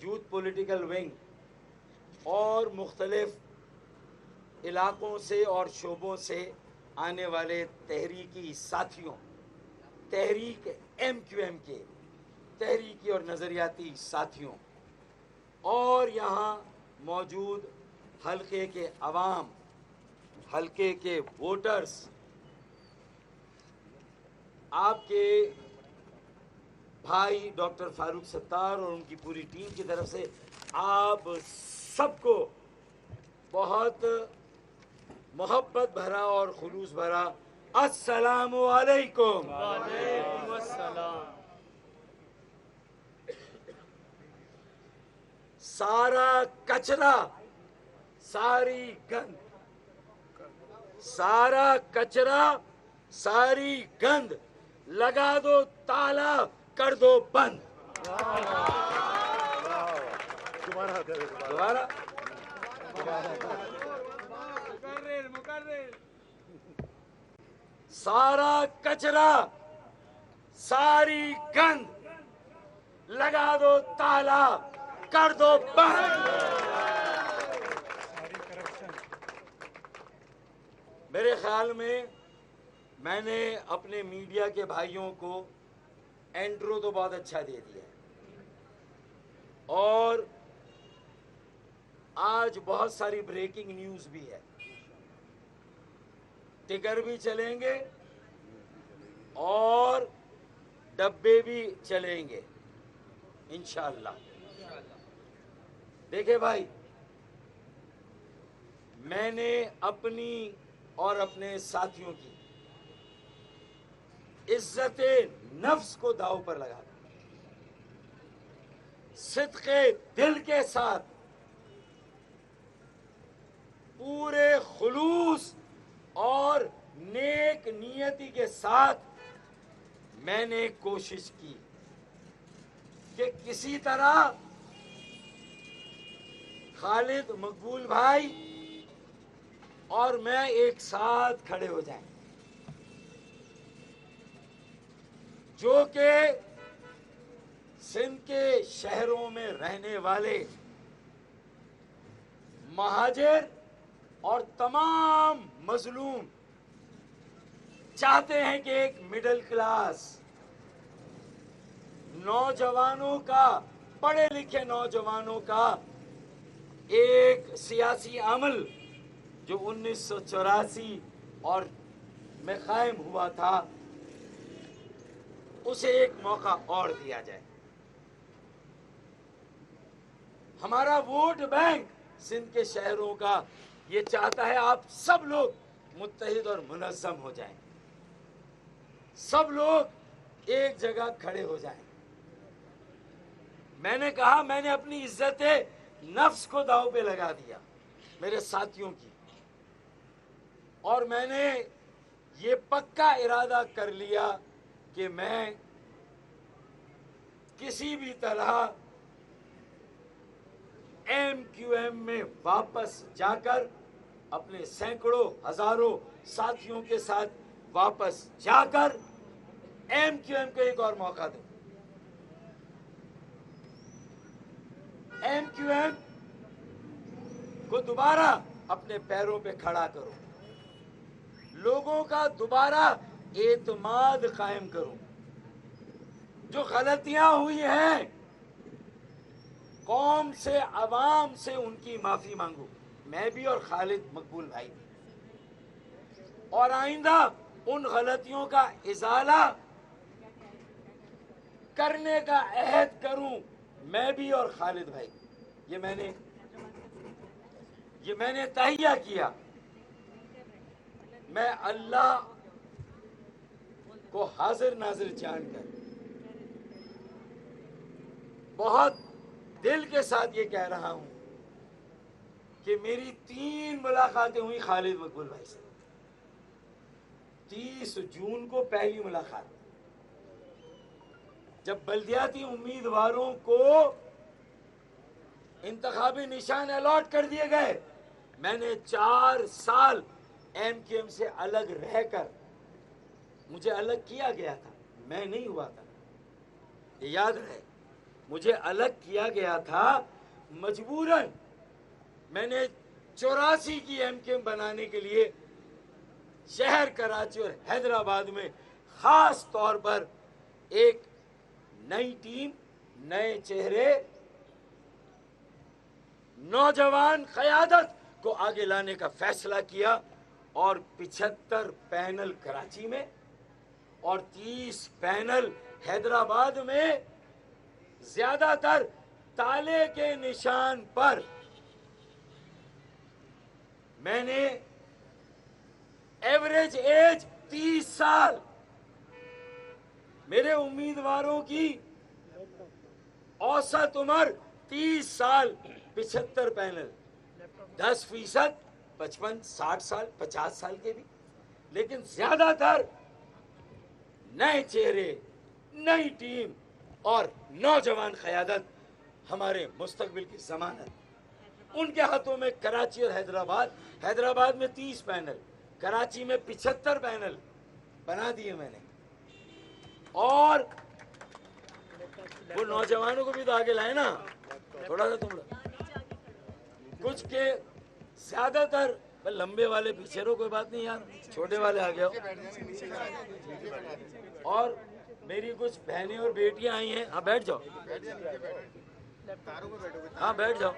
Youth political wing اور مختلف علاقوں سے اور شعبوں سے آنے والے تحریکی ساتھیوں، تحریک ایم کیو ایم کے تحریکی اور نظریاتی ساتھیوں اور یہاں موجود حلقے کے عوام، حلقے کے ووٹرز، آپ کے بھائی ڈاکٹر فاروق ستار اور ان کی پوری ٹیم کی طرف سے آپ سب کو بہت محبت بھرا اور خلوص بھرا السلام علیکم۔ وعلیکم السلام۔ سارا کچرا، ساری گند، سارا کچرا، ساری گند لگا دو تالا، کر دو بند۔ دوبارہ سارا کچرا، ساری گند لگا دو تالا، کر دو بند۔ میرے خیال میں نے اپنے میڈیا کے بھائیوں کو انٹرو تو بہت اچھا دے دیا ہے، اور آج بہت ساری بریکنگ نیوز بھی ہے، ٹکر بھی چلیں گے اور ڈبے بھی چلیں گے انشاءاللہ۔ دیکھیں بھائی، میں نے اپنی اور اپنے ساتھیوں کی عزت نفس کو داؤ پر لگا دیا، صدق دل کے ساتھ پورے خلوص اور نیک نیتی کے ساتھ میں نے کوشش کی کہ کسی طرح خالد مقبول بھائی اور میں ایک ساتھ کھڑے ہو جائیں، جو کہ سندھ کے شہروں میں رہنے والے مہاجر اور تمام مظلوم چاہتے ہیں کہ ایک مڈل کلاس نوجوانوں کا، پڑھے لکھے نوجوانوں کا ایک سیاسی عمل جو 1984 اور میں قائم ہوا تھا، اسے ایک موقع اور دیا جائے۔ ہمارا ووٹ بینک سندھ کے شہروں کا یہ چاہتا ہے آپ سب لوگ متحد اور منظم ہو جائیں، سب لوگ ایک جگہ کھڑے ہو جائیں۔ میں نے کہا، میں نے اپنی عزت نفس کو داؤ پہ لگا دیا، میرے ساتھیوں کی، اور میں نے یہ پکا ارادہ کر لیا کہ میں کسی بھی طرح ایم کیو ایم میں واپس جا کر اپنے سینکڑوں ہزاروں ساتھیوں کے ساتھ واپس جا کر ایم کیو ایم کو ایک اور موقع دوں، ایم کیو ایم کو دوبارہ اپنے پیروں پہ کھڑا کروں، لوگوں کا دوبارہ اعتماد قائم کروں، جو غلطیاں ہوئی ہیں قوم سے، عوام سے ان کی معافی مانگوں، میں بھی اور خالد مقبول بھائی بھی، اور آئندہ ان غلطیوں کا ازالہ کرنے کا عہد کروں، میں بھی اور خالد بھائی۔ یہ میں نے تہیہ کیا۔ میں اللہ کو حاضر ناظر جان کر بہت دل کے ساتھ یہ کہہ رہا ہوں کہ میری 3 ملاقاتیں ہوئی خالد مقبول بھائی سے۔ 30 جون کو پہلی ملاقات، جب بلدیاتی امیدواروں کو انتخابی نشان الاٹ کر دیے گئے، میں نے 4 سال ایم کیو ایم سے الگ رہ کر، مجھے الگ کیا گیا تھا، میں نہیں ہوا تھا، یہ یاد رہے، مجھے الگ کیا گیا تھا مجبوراً. میں نے 84 کی ایم کیو ایم بنانے کے لیے شہر کراچی اور حیدرآباد میں خاص طور پر ایک نئی ٹیم، نئے چہرے، نوجوان قیادت کو آگے لانے کا فیصلہ کیا، اور 75 پینل کراچی میں اور 30 پینل حیدرآباد میں، زیادہ تر تالے کے نشان پر. میں نے ایوریج ایج 30 سال، میرے امیدواروں کی اوسط عمر 30 سال، 75 پینل، 10% 55 60 سال 50 سال کے بھی، لیکن زیادہ تر نئے چہرے، نئی ٹیم اور نوجوان قیادت ہمارے مستقبل کی ضمانت. ان کے ہاتھوں میں کراچی اور حیدرآباد میں 30 پینل، کراچی میں 75 پینل بنا دیے میں نے. اور وہ نوجوانوں کو بھی تو آگے لائے نا، تھوڑا سا تم کچھ کے زیادہ تر لمبے والے پیچھے رہو، کوئی بات نہیں یار، چھوٹے والے آگے ہو. اور میری کچھ بہنیں اور بیٹیاں آئی ہیں. ہاں بیٹھ جاؤ، ہاں بیٹھ جاؤ.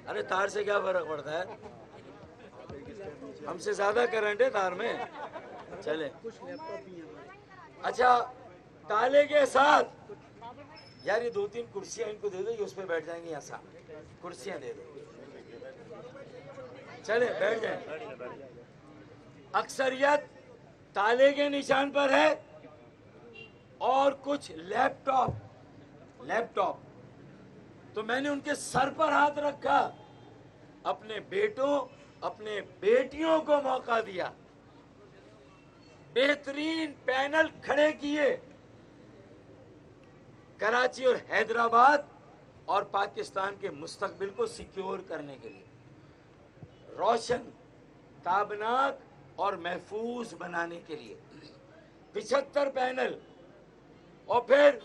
ارے تار سے کیا فرق پڑتا ہے، ہم سے زیادہ کرنٹ ہے تار میں. چلے اچھا، تالے کے ساتھ یار یہ 2-3 کرسیاں ان کو دے دو، یہ اس پہ بیٹھ جائیں گے. یہاں سامنے کرسیاں دے دو، چلے بیٹھ جائیں. اکثریت تالے کے نشان پر ہے، اور کچھ لیپ ٹاپ. تو میں نے ان کے سر پر ہاتھ رکھا، اپنے بیٹوں اپنے بیٹیوں کو موقع دیا، بہترین پینل کھڑے کیے کراچی اور حیدرآباد اور پاکستان کے مستقبل کو سیکیور کرنے کے لیے، روشن، تابناک اور محفوظ بنانے کے لیے. 75 پینل. اور پھر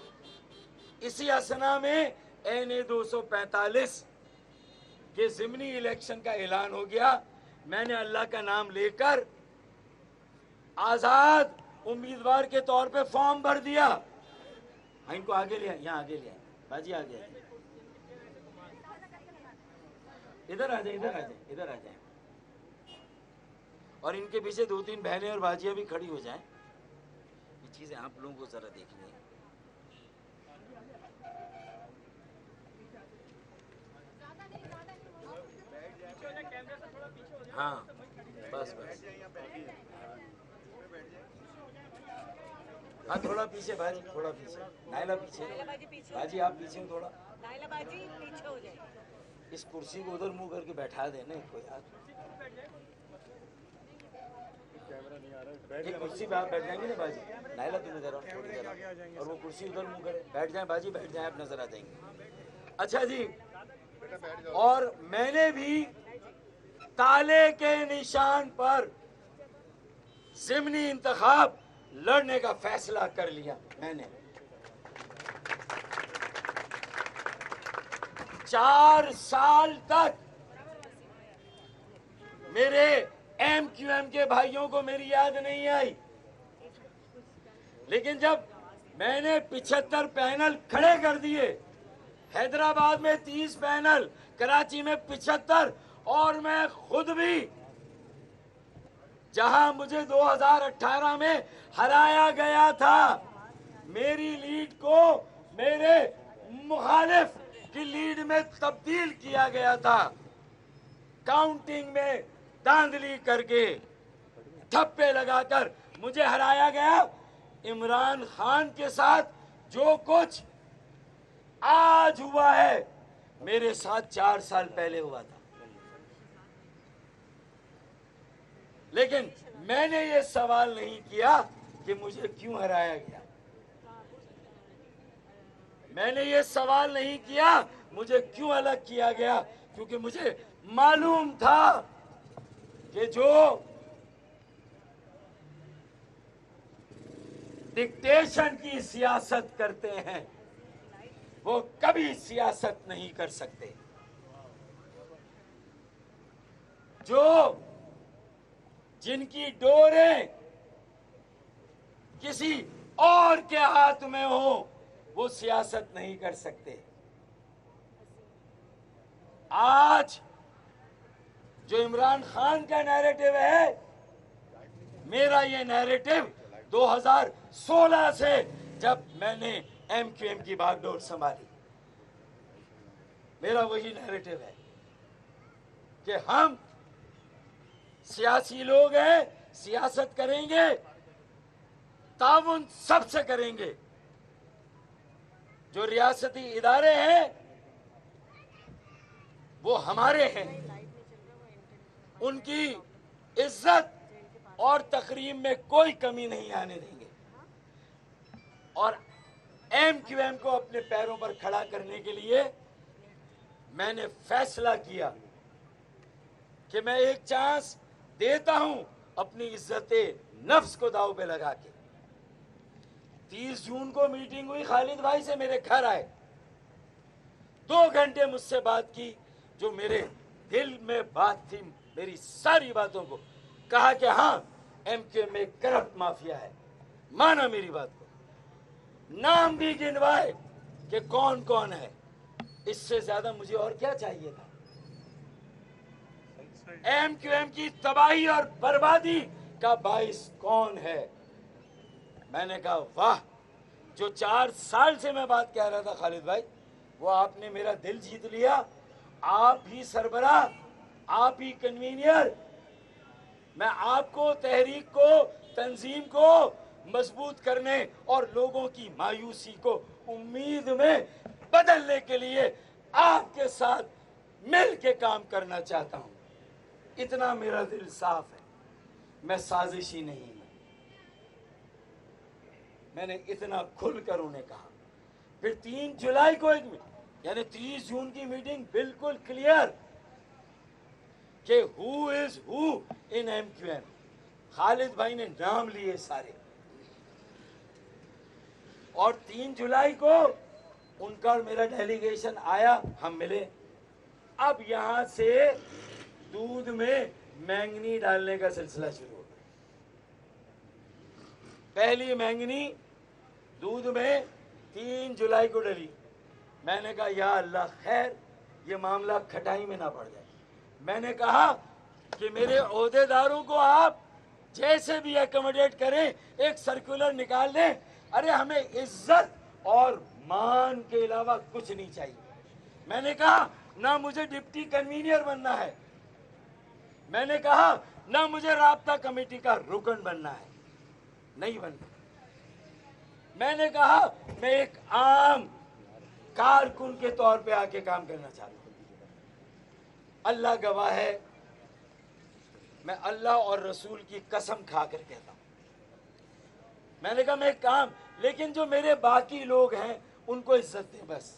اسی اثنا میں این 245 کے ضمنی الیکشن کا اعلان ہو گیا. میں نے اللہ کا نام لے کر آزاد امیدوار کے طور پہ فارم بھر دیا. ان کو آگے لیا، یہاں آگے لیا باجی، آگے ادھر آ جائیں. اور ان کے پیچھے 2-3 بہنیں اور باجیاں بھی کھڑی ہو جائیں. یہ چیزیں آپ لوگوں کو ذرا دیکھنی ہے. ہاں بس ہاں، تھوڑا پیچھے باجی، تھوڑا پیچھے. نائلہ پیچھے، باجی آپ پیچھے تھوڑا. اس کرسی کو ادھر منہ کر کے بیٹھا دینا کوئی یار. ایک کرسی پہ آپ بیٹھ جائیں گے نا باجی. نائلہ تم ادھر آؤ، تھوڑی دیر آؤ، اور وہ کرسی ادھر منہ کرے بیٹھ جائیں. باجی بیٹھ جائیں، آپ نظر آ جائیں گے. اچھا جی، اور میں نے بھی تالے کے نشان پر ضمنی انتخاب لڑنے کا فیصلہ کر لیا. میں نے 4 سال تک میرے ایم کیو ایم کے بھائیوں کو میری یاد نہیں آئی، لیکن جب میں نے 75 پینل کھڑے کر دیے، حیدرآباد میں 30 پینل، کراچی میں 75، اور میں خود بھی جہاں مجھے 2018 میں ہرایا گیا تھا، میری لیڈ کو میرے مخالف کی لیڈ میں تبدیل کیا گیا تھا. کاؤنٹنگ میں داندلی کر کے، تھپے لگا کر مجھے ہرایا گیا. عمران خان کے ساتھ جو کچھ آج ہوا ہے، میرے ساتھ 4 سال پہلے ہوا تھا. لیکن میں نے یہ سوال نہیں کیا کہ مجھے کیوں ہرایا گیا. میں نے یہ سوال نہیں کیا مجھے کیوں الگ کیا گیا، کیونکہ مجھے معلوم تھا کہ جو ڈکٹیشن کی سیاست کرتے ہیں وہ کبھی سیاست نہیں کر سکتے. جن کی ڈوریں کسی اور کے ہاتھ میں ہو وہ سیاست نہیں کر سکتے. آج جو عمران خان کا نیریٹو ہے، میرا یہ نیریٹو 2016 سے جب میں نے ایم کیو ایم کی باغ ڈور سنبھالی، میرا وہی نیریٹو ہے کہ ہم سیاسی لوگ ہیں، سیاست کریں گے، تعاون سب سے کریں گے. جو ریاستی ادارے ہیں وہ ہمارے ہیں، ان کی عزت اور تقریم میں کوئی کمی نہیں آنے دیں گے. اور ایم کیو ایم کو اپنے پیروں پر کھڑا کرنے کے لیے میں نے فیصلہ کیا کہ میں ایک چانس دیتا ہوں اپنی عزت نفس کو داؤ پہ لگا کے. 30 جون کو میٹنگ ہوئی، خالد بھائی سے میرے گھر آئے، 2 گھنٹے مجھ سے بات کی. جو میرے دل میں بات تھی، میری ساری باتوں کو کہا کہ ہاں ایم کیو ایم میں کرپٹ مافیا ہے. مانا میری بات کو، نام بھی گنوائے کہ کون کون ہے. اس سے زیادہ مجھے اور کیا چاہیے تھا؟ ایم کیو ایم کی تباہی اور بربادی کا باعث کون ہے؟ میں نے کہا واہ، جو 4 سال سے میں بات کہہ رہا تھا خالد بھائی، وہ آپ نے میرا دل جیت لیا. آپ ہی سربراہ، آپ ہی کنوینئر. میں آپ کو، تحریک کو، تنظیم کو مضبوط کرنے اور لوگوں کی مایوسی کو امید میں بدلنے کے لیے آپ کے ساتھ مل کے کام کرنا چاہتا ہوں. اتنا میرا دل صاف ہے. میں سازشی نہیں ہوں. میں نے اتنا کھل کر انہیں کہا. پھر 3 جولائی کو یعنی 30 جون کی میٹنگ بالکل کلیئر کہ ہو از ہو ان ایم کیو ایم. خالد بھائی نے نام لیے سارے، اور 3 جولائی کو ان کا اور میرا ڈیلیگیشن آیا، ہم ملے. اب یہاں سے دودھ میں مینگنی ڈالنے کا سلسلہ شروع ہو گیا. پہلی مینگنی دودھ میں 3 جولائی کو ڈلی. میں نے کہا یا اللہ خیر یہ معاملہ کھٹائی میں نہ پڑ جائے. میں نے کہا کہ میرے عہدے داروں کو آپ جیسے بھی ایکوموڈیٹ کریں، ایک سرکولر نکال دیں. ارے ہمیں عزت اور مان کے علاوہ کچھ نہیں چاہیے. میں نے کہا نہ مجھے ڈپٹی کنوینئر بننا ہے، میں نے کہا نہ مجھے رابطہ کمیٹی کا رکن بننا ہے، نہیں بننا. میں نے کہا میں ایک عام کارکن کے طور پہ آ کے کام کرنا چاہتا ہوں. اللہ گواہ ہے، میں اللہ اور رسول کی قسم کھا کر کہتا ہوں. میں نے کہا میں ایک کام، لیکن جو میرے باقی لوگ ہیں ان کو عزت دیں، بس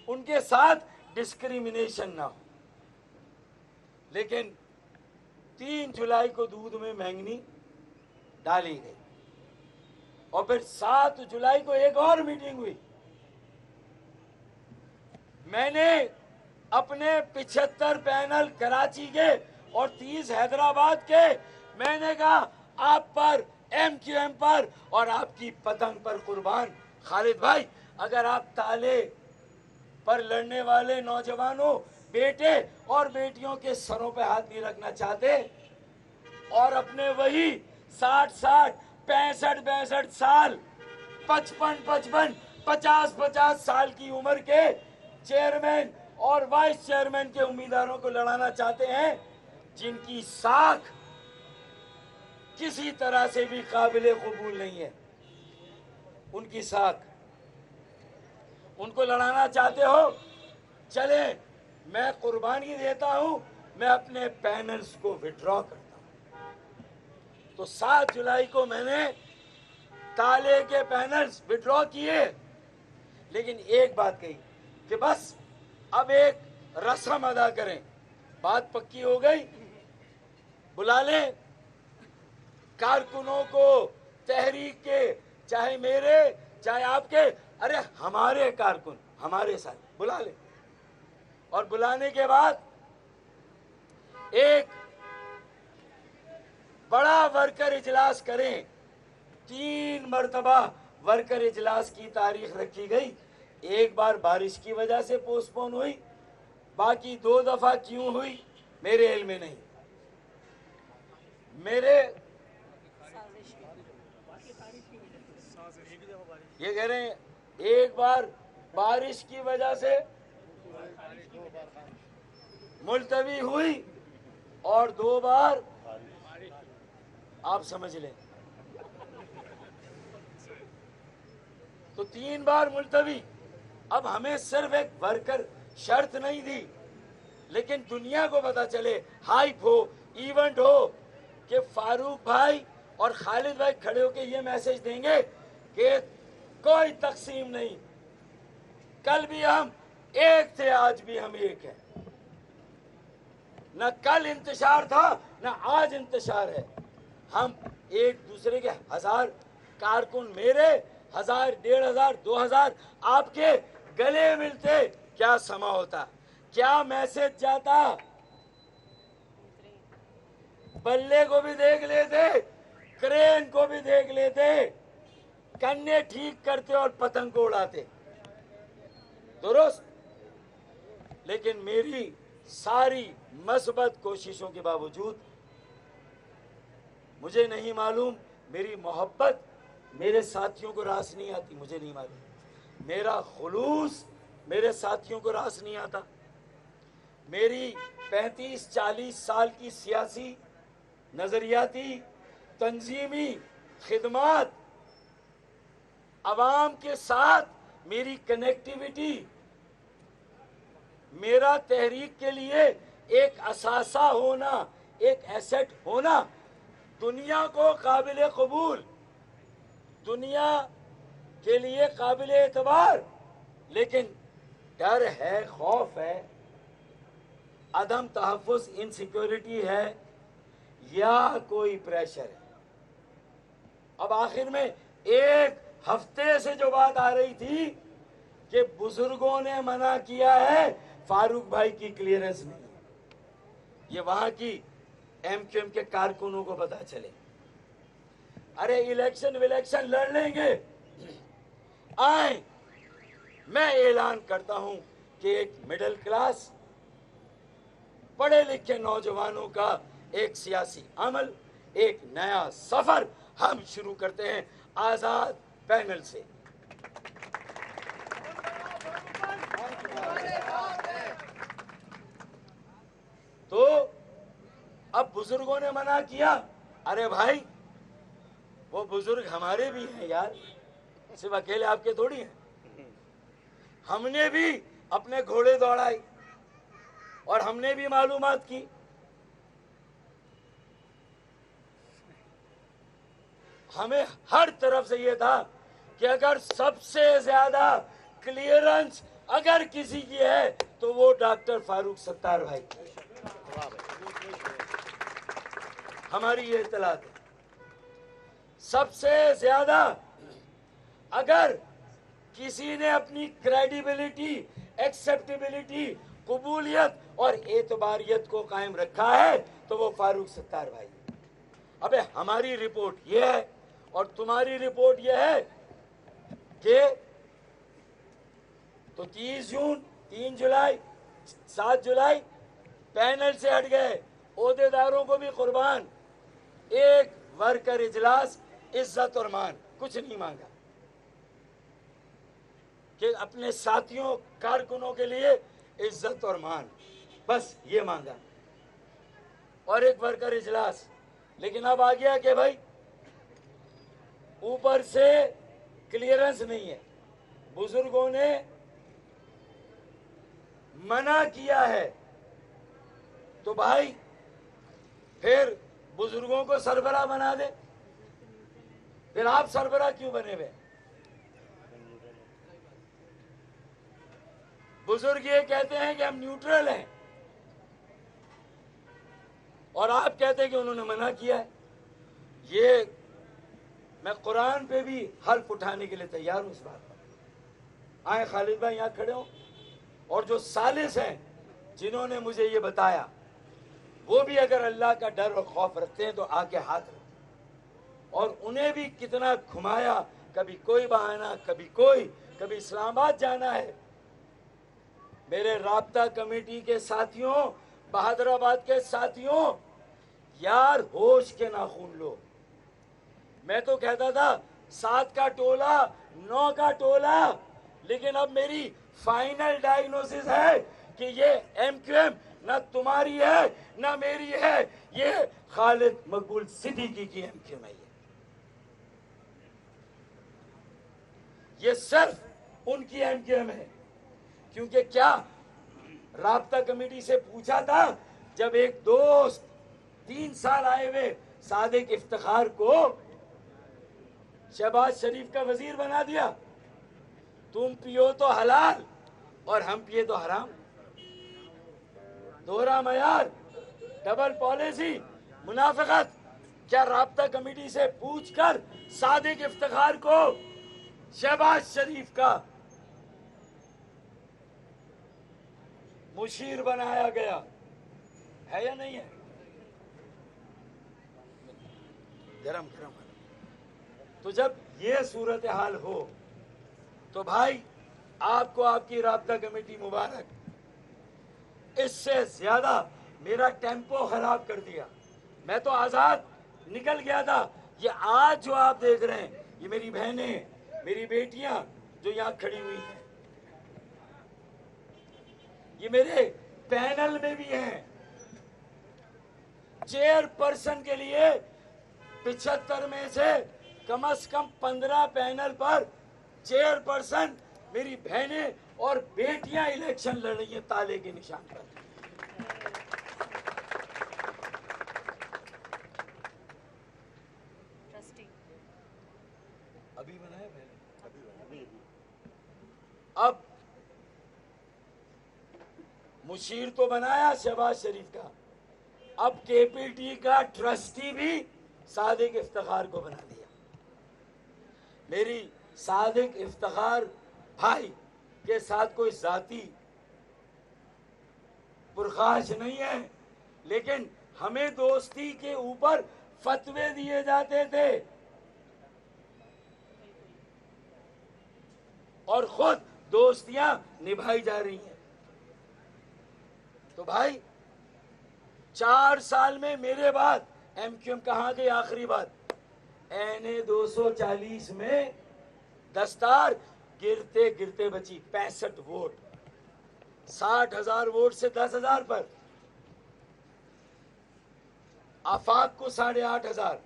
ان کے ساتھ ڈسکریمنیشن نہ ہو. لیکن 3 جولائی کو دودھ میں مینگنی ڈالی گئی، اور پھر 7 جولائی کو ایک اور میٹنگ ہوئی. میں نے اپنے 75 پینل کراچی کے اور 30 حیدرآباد کے، میں نے کہا آپ پر، ایم کیو ایم پر اور آپ کی پتنگ پر قربان. خالد بھائی اگر آپ تالے پر لڑنے والے نوجوانوں، بیٹے اور بیٹیوں کے سروں پہ ہاتھ نہیں رکھنا چاہتے، اور اپنے وہی 60 65 سال، 55 50 سال کی عمر کے چیئرمین اور وائس چیئرمین کے امیدواروں کو لڑانا چاہتے ہیں، جن کی ساکھ کسی طرح سے بھی قابل قبول نہیں ہے، ان کی ساکھ، ان کو لڑانا چاہتے ہو، چلیں میں قربانی دیتا ہوں، میں اپنے پینلز کو وڈرا کرتا ہوں. تو 7 جولائی کو میں نے تالے کے پینلز وڈرا کیے. لیکن ایک بات کہی کہ بس اب ایک رسم ادا کریں. بات پکی ہو گئی، بلا لیں کارکنوں کو تحریک کے، چاہے میرے چاہے آپ کے، ارے ہمارے کارکن ہمارے ساتھ بلا لیں، اور بلانے کے بعد ایک بڑا ورکر اجلاس کریں۔ 3 مرتبہ ورکر اجلاس کی تاریخ رکھی گئی، ایک بار بارش کی وجہ سے پوسٹ پون ہوئی، باقی 2 دفعہ کیوں ہوئی میرے علم میں نہیں۔ یہ کہہ رہے ہیں ایک بار بارش کی وجہ سے ملتوی ہوئی اور 2 بار آپ سمجھ لیں، تو 3 بار ملتوی۔ اب ہمیں صرف ایک ورکر شرط نہیں دی، لیکن دنیا کو پتا چلے، ہائپ ہو، ایونٹ ہو، کہ فاروق بھائی اور خالد بھائی کھڑے ہو کے یہ میسج دیں گے کہ کوئی تقسیم نہیں، کل بھی ہم ایک تھے، آج بھی ہم ایک ہیں، نہ کل انتشار تھا نہ آج انتشار ہے، ہم ایک دوسرے کے 1000 کارکن، میرے 1000 1500 2000 آپ کے گلے ملتے، کیا سما ہوتا، کیا میسج جاتا، بلے کو بھی دیکھ لیتے، کرین کو بھی دیکھ لیتے، کنے ٹھیک کرتے اور پتنگ کو اڑاتے، درست۔ لیکن میری ساری مثبت کوششوں کے باوجود مجھے نہیں معلوم، میری محبت میرے ساتھیوں کو راس نہیں آتی، مجھے نہیں معلوم، میرا خلوص میرے ساتھیوں کو راس نہیں آتا، میری 35-40 سال کی سیاسی، نظریاتی، تنظیمی خدمات، عوام کے ساتھ میری کنیکٹیویٹی، میرا تحریک کے لیے ایک اثاثہ ہونا، ایک ایسٹ ہونا، دنیا کو قابل قبول، دنیا کے لیے قابل اعتبار، لیکن ڈر ہے، خوف ہے، عدم تحفظ، انسیکیورٹی ہے، یا کوئی پریشر ہے۔ اب آخر میں ایک ہفتے سے جو بات آ رہی تھی کہ بزرگوں نے منع کیا ہے، فاروق بھائی کی کلیئرنس نہیں ہے، یہ وہاں کی ایم کیو ایم کے کارکنوں کو پتا چلے۔ ارے الیکشن لڑ لیں گے، آئیں، میں اعلان کرتا ہوں کہ ایک مڈل کلاس، پڑھے لکھے نوجوانوں کا ایک سیاسی عمل، ایک نیا سفر ہم شروع کرتے ہیں آزاد پینل سے۔ تو اب بزرگوں نے منع کیا، ارے بھائی وہ بزرگ ہمارے بھی ہیں یار، صرف اکیلے آپ کے تھوڑی ہیں، ہم نے بھی اپنے گھوڑے دوڑائے اور ہم نے بھی معلومات کی، ہمیں ہر طرف سے یہ تھا کہ اگر سب سے زیادہ کلیئرنس اگر کسی کی ہے تو وہ ڈاکٹر فاروق ستار بھائی کی ہے، ہماری یہ اطلاعات ہے۔ سب سے زیادہ اگر کسی نے اپنی کریڈیبلٹی، ایکسیپٹیبلٹی، قبولیت اور اعتباریت کو قائم رکھا ہے تو وہ فاروق ستار بھائی ہے۔ ابے ہماری رپورٹ یہ ہے اور تمہاری رپورٹ یہ ہے کہ تو 30 جون، 3 جولائی، 7 جولائی پینل سے ہٹ گئے، عہدیداروں کو بھی قربان، ایک ورکر اجلاس، عزت اور مان، کچھ نہیں مانگا، کہ اپنے ساتھیوں کارکنوں کے لیے عزت اور مان، بس یہ مانگا، اور ایک ورکر اجلاس۔ لیکن اب آ گیا کہ بھائی اوپر سے کلیئرنس نہیں ہے، بزرگوں نے منع کیا ہے، تو بھائی پھر بزرگوں کو سربراہ بنا دے، پھر آپ سربراہ کیوں بنے ہوئے؟ بزرگ یہ کہتے ہیں کہ ہم نیوٹرل ہیں، اور آپ کہتے ہیں کہ انہوں نے منع کیا ہے۔ یہ میں قرآن پہ بھی حلف اٹھانے کے لیے تیار ہوں اس بات پر. آئیں خالد بھائی یہاں کھڑے ہوں, اور جو ثالث ہیں جنہوں نے مجھے یہ بتایا وہ بھی اگر اللہ کا ڈر اور خوف رکھتے ہیں تو آ کے ہاتھ رکھیں. اور انہیں بھی کتنا گھمایا, کبھی کوئی بہانہ, کبھی کوئی, کبھی اسلام آباد جانا ہے. میرے رابطہ کمیٹی کے ساتھیوں, بہادر آباد کے ساتھیوں, یار ہوش کے ناخن لو. میں تو کہتا تھا 7 کا ٹولہ, 9 کا ٹولہ, لیکن اب میری فائنل ڈائگنوسس ہے کہ یہ ایم کیو ایم نہ تمہاری ہے نہ میری ہے, یہ خالد مقبول صدیقی کی ایم کیو ایم ہے. یہ صرف ان کی ایم کیو ایم ہے. کیونکہ کیا رابطہ کمیٹی سے پوچھا تھا, جب ایک دوست 3 سال آئے ہوئے صادق افتخار کو شہباز شریف کا وزیر بنا دیا, تم پیو تو حلال اور ہم پیے تو حرام. دوہرا معیار, ڈبل پالیسی, منافقت. کیا رابطہ کمیٹی سے پوچھ کر صادق افتخار کو شہباز شریف کا مشیر بنایا گیا ہے یا نہیں ہے؟ گرم گرم. تو جب یہ صورتحال ہو تو بھائی آپ کو آپ کی رابطہ کمیٹی مبارک. اس سے زیادہ میرا ٹیمپو خراب کر دیا. میں تو آزاد نکل گیا تھا. یہ آج جو آپ دیکھ رہے ہیں, یہ میری بہنیں, میری بیٹیاں جو یہاں کھڑی ہوئی ہیں, یہ میرے پینل میں بھی ہیں. چیئر پرسن کے لیے 75 میں سے کم از کم 15 پینل پر چیئر پرسن میری بہنیں اور بیٹیاں الیکشن لڑ رہی ہیں تالے کے نشان پر. ابھی بنایا پہلے, اب مشیر تو بنایا شہباز شریف کا, اب کے پی ٹی کا ٹرسٹی بھی صادق افتخار کو بنا دیا. میری صادق افتخار بھائی کے ساتھ کوئی ذاتی پرخاش نہیں ہے, لیکن ہمیں دوستی کے اوپر فتوے دیے جاتے تھے اور خود دوستیاں نبھائی جا رہی ہیں. تو بھائی 4 سال میں میرے بعد ایم کیو ایم کہاں گئی آخری بات؟ این 240 میں دستار گرتے گرتے بچی 65 ووٹ, 60,000 ووٹ سے 10,000 پر. آفاق کو 8,500,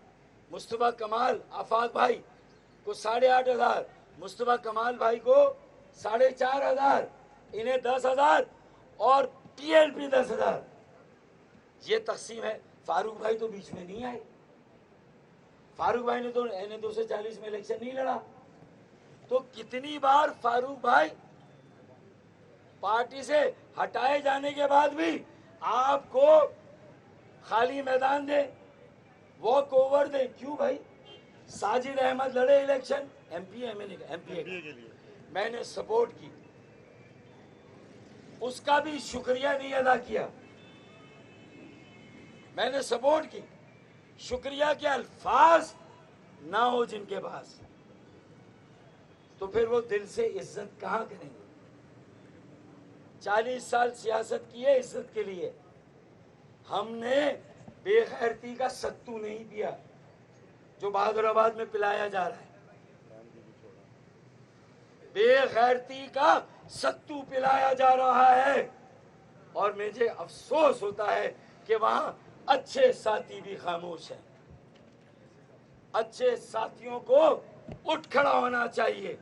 مصطفیٰ کمال آفاق بھائی کو 8,500, مصطفیٰ کمال بھائی کو 4,500, انہیں 10,000 اور ٹی ایل پی 10,000. یہ تقسیم ہے. فاروق بھائی تو بیچ میں نہیں آئے. فاروق بھائی نے تو این 240 میں الیکشن نہیں لڑا. تو کتنی بار فاروق بھائی پارٹی سے ہٹائے جانے کے بعد بھی آپ کو خالی میدان دے, واک اوور دے. کیوں بھائی؟ ساجد احمد لڑے الیکشن ایم پی اے کے لیے, میں نے سپورٹ کی, اس کا بھی شکریہ نہیں ادا کیا. میں نے سپورٹ کی, شکریہ کے الفاظ نہ ہو جن کے پاس, تو پھر وہ دل سے عزت کہاں کریں گے؟ 40 سال سیاست کی ہے عزت کے لیے. ہم نے بے غیرتی کا ستو نہیں پیا جو بہادر آباد میں پلایا جا رہا ہے. بے غیرتی کا ستو پلایا جا رہا ہے, اور مجھے افسوس ہوتا ہے کہ وہاں اچھے ساتھی بھی خاموش ہیں. اچھے ساتھیوں کو اٹھ کھڑا ہونا چاہیے.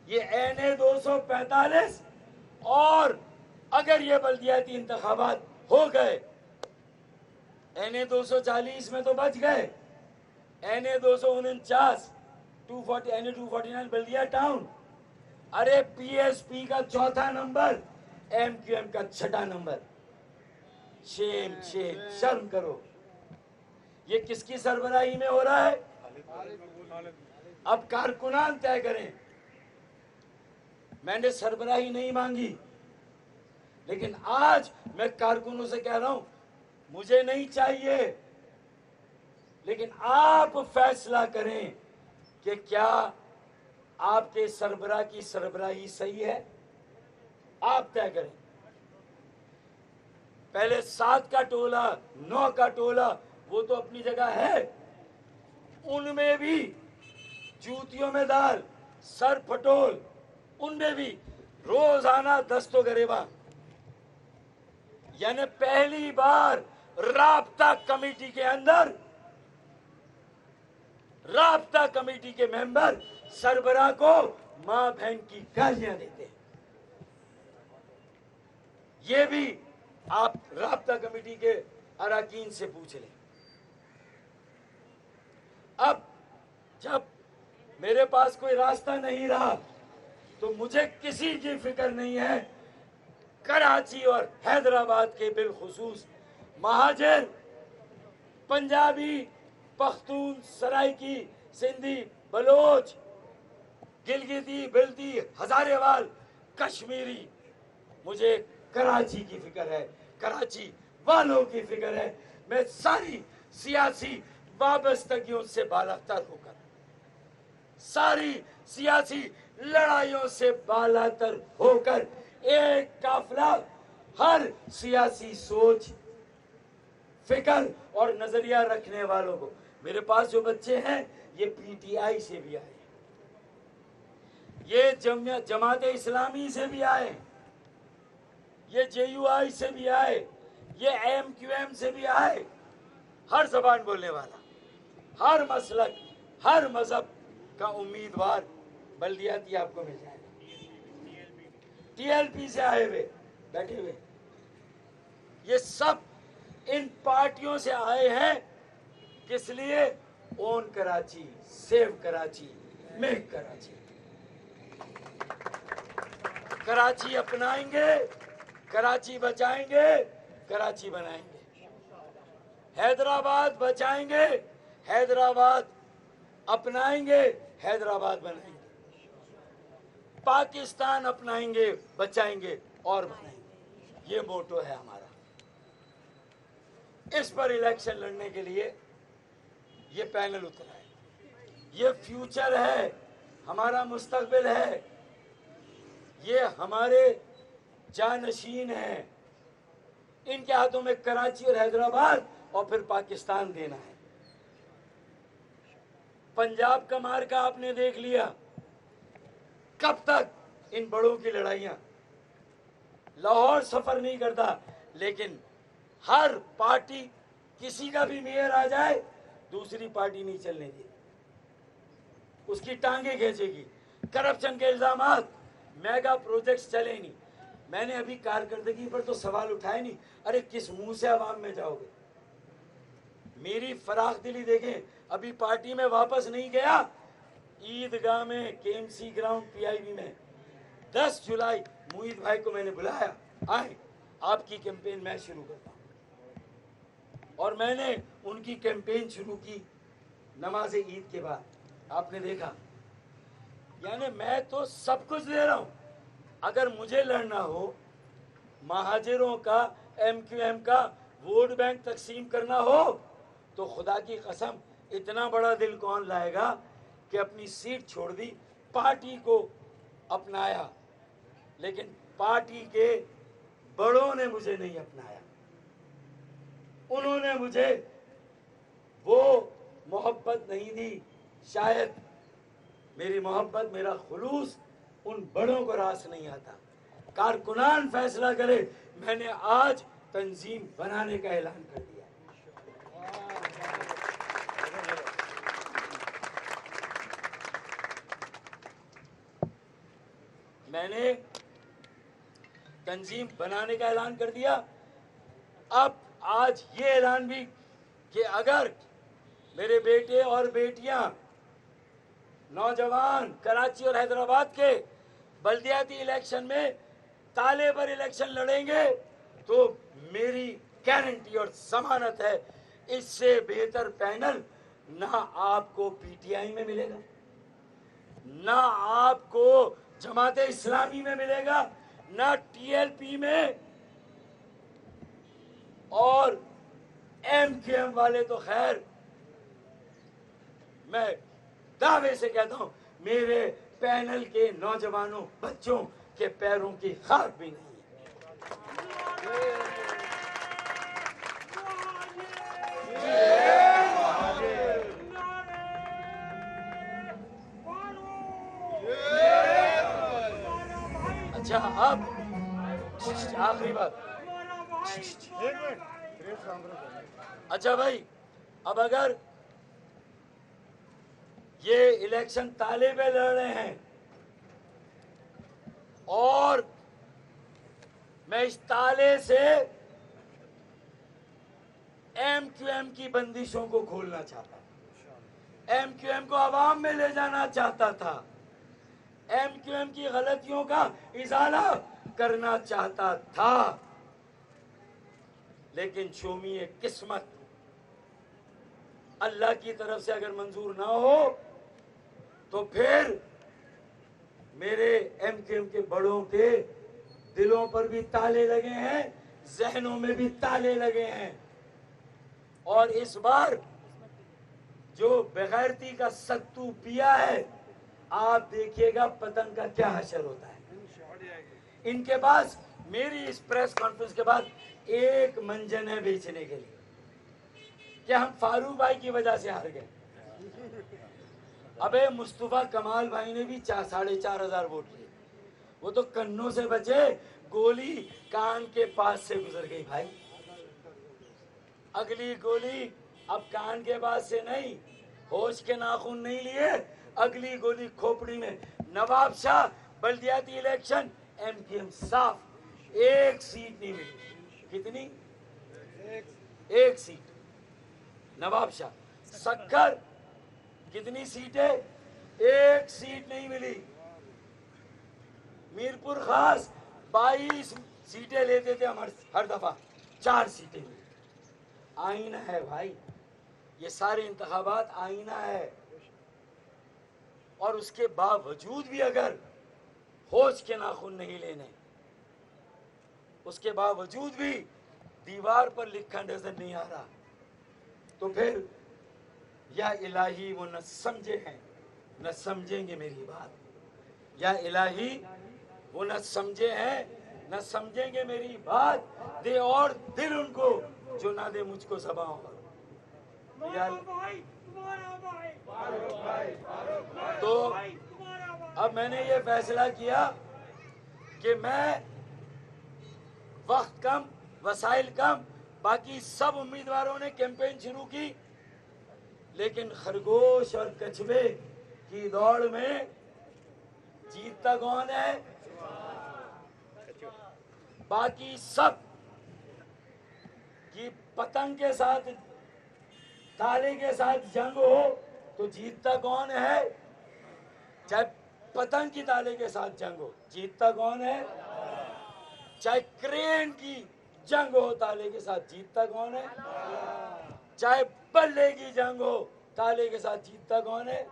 یہ این 245 اور اگر یہ بلدیاتی انتخابات ہو گئے, این 240 میں تو بچ گئے, این 249 این 249 بلدیا ٹاؤن, ارے پی ایس پی کا 4تھا نمبر, ایم کیو ایم کا 6ٹھا نمبر. شیم شرم کرو. یہ کس کی سربراہی میں ہو رہا ہے؟ اب کارکنان طے کریں. میں نے سربراہی نہیں مانگی، لیکن آج میں کارکنوں سے کہہ رہا ہوں مجھے نہیں چاہیے، لیکن آپ فیصلہ کریں کہ کیا آپ کے سربراہ کی سربراہی صحیح ہے. آپ طے کریں. پہلے 7 کا ٹولہ 9 کا ٹولہ وہ تو اپنی جگہ ہے، ان میں بھی جوتیوں میں دال، سر پھٹول، ان میں بھی روزانہ دست و گریباں. یعنی پہلی بار رابطہ کمیٹی کے اندر رابطہ کمیٹی کے ممبر سربراہ کو ماں بہن کی گالیاں دیتے ہیں. یہ بھی آپ رابطہ کمیٹی کے اراکین سے پوچھ لیں. اب جب میرے پاس کوئی راستہ نہیں رہا تو مجھے کسی کی فکر نہیں ہے. کراچی اور حیدرآباد کے بالخصوص مہاجر، پنجابی، پختون، سرائکی، سندھی، بلوچ، گلگتی، بلتی، ہزارے وال، کشمیری، مجھے کراچی کی فکر ہے، کراچی والوں کی فکر ہے. میں ساری سیاسی وابستگیوں سے بالاتر ہو کر، ساری سیاسی لڑائیوں سے بالاتر ہو کر ایک قافلہ ہر سیاسی سوچ، فکر اور نظریہ رکھنے والوں کو. میرے پاس جو بچے ہیں یہ پی ٹی آئی سے بھی آئے، یہ جماعت اسلامی سے بھی آئے، یہ جے یو آئی سے بھی آئے، یہ ایم کیو ایم سے بھی آئے. ہر زبان بولنے والا، ہر مسلک، ہر مذہب کا امیدوار بلدیاتی آپ کو مل جائے گا. ٹی ایل پی سے آئے ہوئے بیٹھے ہوئے، یہ سب ان پارٹیوں سے آئے ہیں. کس لیے؟ اون کراچی، سیو کراچی، میک کراچی. کراچی اپنائیں گے، کراچی بچائیں گے، کراچی بنائیں گے. حیدرآباد بچائیں گے، حیدرآباد اپنائیں گے، حیدرآباد بنائیں گے. پاکستان اپنائیں گے، بچائیں گے اور بنائیں گے. یہ موٹو ہے ہمارا. اس پر الیکشن لڑنے کے لیے یہ پینل اترا ہے. یہ فیوچر ہے، ہمارا مستقبل ہے، یہ ہمارے جانشین ہیں. ان کے ہاتھوں میں کراچی اور حیدرآباد اور پھر پاکستان دینا ہے. پنجاب کا مارکا آپ نے دیکھ لیا. کب تک ان بڑوں کی لڑائیاں؟ لاہور سفر نہیں کرتا، لیکن ہر پارٹی کسی کا بھی میئر آ جائے دوسری پارٹی نہیں چلنے دی، اس کی ٹانگیں کھینچے گی. کرپشن کے الزامات، میگا پروجیکٹس چلے نہیں. میں نے ابھی کارکردگی پر تو سوال اٹھائے نہیں. ارے کس منہ سے عوام میں جاؤ گے؟ میری فراخ دلی دیکھیں. ابھی پارٹی میں واپس نہیں گیا. عیدگاہ میں، K M C ground P I B میں 10 جولائی معید بھائی کو میں نے بلایا، آئیں آپ کی کیمپین میں شروع کرتا ہوں. اور میں نے ان کی کیمپین شروع کی نماز عید کے بعد. آپ نے دیکھا، یعنی میں تو سب کچھ دے رہا ہوں. اگر مجھے لڑنا ہو، مہاجروں کا، ایم کیو ایم کا ووٹ بینک تقسیم کرنا ہو، تو خدا کی قسم اتنا بڑا دل کون لائے گا کہ اپنی سیٹ چھوڑ دی، پارٹی کو اپنایا. لیکن پارٹی کے بڑوں نے مجھے نہیں اپنایا. انہوں نے مجھے وہ محبت نہیں دی. شاید میری محبت، میرا خلوص ان بڑوں کو راس نہیں آتا. کارکنان فیصلہ کرے. میں نے آج تنظیم بنانے کا اعلان کر دیا. میں نے تنظیم بنانے کا اعلان کر دیا. اب آج یہ اعلان بھی کہ اگر میرے بیٹے اور بیٹیاں، نوجوان کراچی اور حیدرآباد کے بلدیاتی الیکشن میں تالے پر الیکشن لڑیں گے تو میری گارنٹی اور ضمانت ہے اس سے بہتر پینل نہ آپ کو پی ٹی آئی میں ملے گا، نہ آپ کو جماعت اسلامی میں ملے گا، نہ ٹی ایل پی میں، اور ایم کیو ایم والے تو خیر میں دعوے سے کہتا ہوں میرے پینل کے نوجوانوں بچوں کے پیروں کی خاک بھی نہیں ہے۔ اچھا اب آخری بات، اچھا بھائی، اب اگر یہ الیکشن تالے پہ لڑ رہے ہیں اور میں اس تالے سے ایم کیو ایم کی بندشوں کو کھولنا چاہتا تھا، ایم کیو ایم کو عوام میں لے جانا چاہتا تھا، ایم کیو ایم کی غلطیوں کا ازالہ کرنا چاہتا تھا، لیکن شومی قسمت اللہ کی طرف سے اگر منظور نہ ہو تو پھر میرے ایم کیو ایم کے بڑوں کے دلوں پر بھی تالے لگے ہیں، ذہنوں میں بھی تالے لگے ہیں، اور اس بار جو بغیرتی کا ستو پیا ہے آپ دیکھیے گا پتنگ کا کیا حشر ہوتا ہے۔ ان کے پاس میری اس پریس کانفرنس کے بعد ایک منجن ہے بیچنے کے لیے کہ ہم فاروق بھائی کی وجہ سے ہار گئے۔ ابے مصطفیٰ کمال بھائی نے بھی 4,500 ووٹ لیے، وہ تو کنوں سے بچے، گولی کان کے پاس سے گزر گئی بھائی، اگلی گولی اب کان کے پاس سے نہیں، ہوش کے ناخن نہیں لیے، اگلی گولی کھوپڑی میں۔ نواب شاہ بلدیاتی الیکشن ایم کیو ایم صاف، ایک سیٹ نہیں ملی۔ کتنی؟ ایک سیٹ نواب شاہ۔ سکھر کتنی سیٹیں؟ ایک سیٹ نہیں ملی۔ میرپور خاص 22 سیٹیں لیتے تھے ہم ہر دفعہ، 4 سیٹیں ملی۔ آئینہ ہے بھائی، یہ سارے انتخابات آئینہ ہے، اور اس کے باوجود بھی اگر ہوش کے ناخن نہیں لینے، اس کے باوجود بھی دیوار پر لکھا نظر نہیں آ رہا، تو پھر یا الہی وہ نہ سمجھے ہیں نہ سمجھیں گے میری بات، یا الہی وہ نہ سمجھے ہیں نہ سمجھیں گے میری بات، دے اور دل ان کو جو نہ دے مجھ کو زباں پر۔ تو اب میں نے یہ فیصلہ کیا کہ میں وقت کم، وسائل کم، باقی سب امیدواروں نے کیمپین شروع کی، لیکن خرگوش اور کچھوے کی دوڑ میں جیتتا کون ہے؟ باقی سب کی پتنگ کے ساتھ، تالے کے ساتھ جنگ ہو تو جیتتا کون ہے؟ چاہے پتنگ کی تالے کے ساتھ جنگ ہو، جیتتا کون ہے؟ چاہے کرین کی جنگ ہو تالے کے ساتھ، جیتتا کون ہے؟ چاہے بلے کی جنگ ہو تالے کے ساتھ، جیتتا کون ہے؟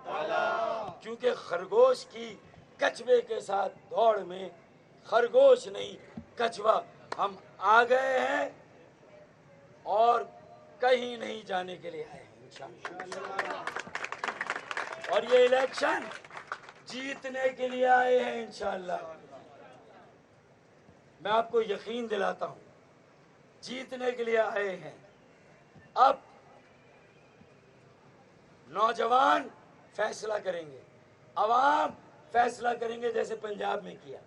کیونکہ خرگوش کی کچھوے کے ساتھ دوڑ میں خرگوش نہیں کچھوا ہم آ گئے ہیں اور کہیں نہیں جانے کے لیے آئے ہیں انشاءاللہ، اور یہ الیکشن جیتنے کے لیے آئے ہیں انشاءاللہ۔ میں آپ کو یقین دلاتا ہوں جیتنے کے لیے آئے ہیں۔ اب نوجوان فیصلہ کریں گے، عوام فیصلہ کریں گے، جیسے پنجاب میں کیا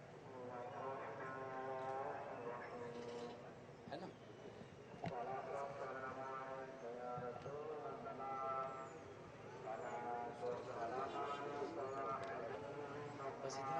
ہے نا۔ بس اتنا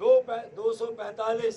245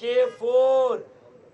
K4,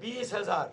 20,000,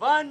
1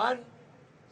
1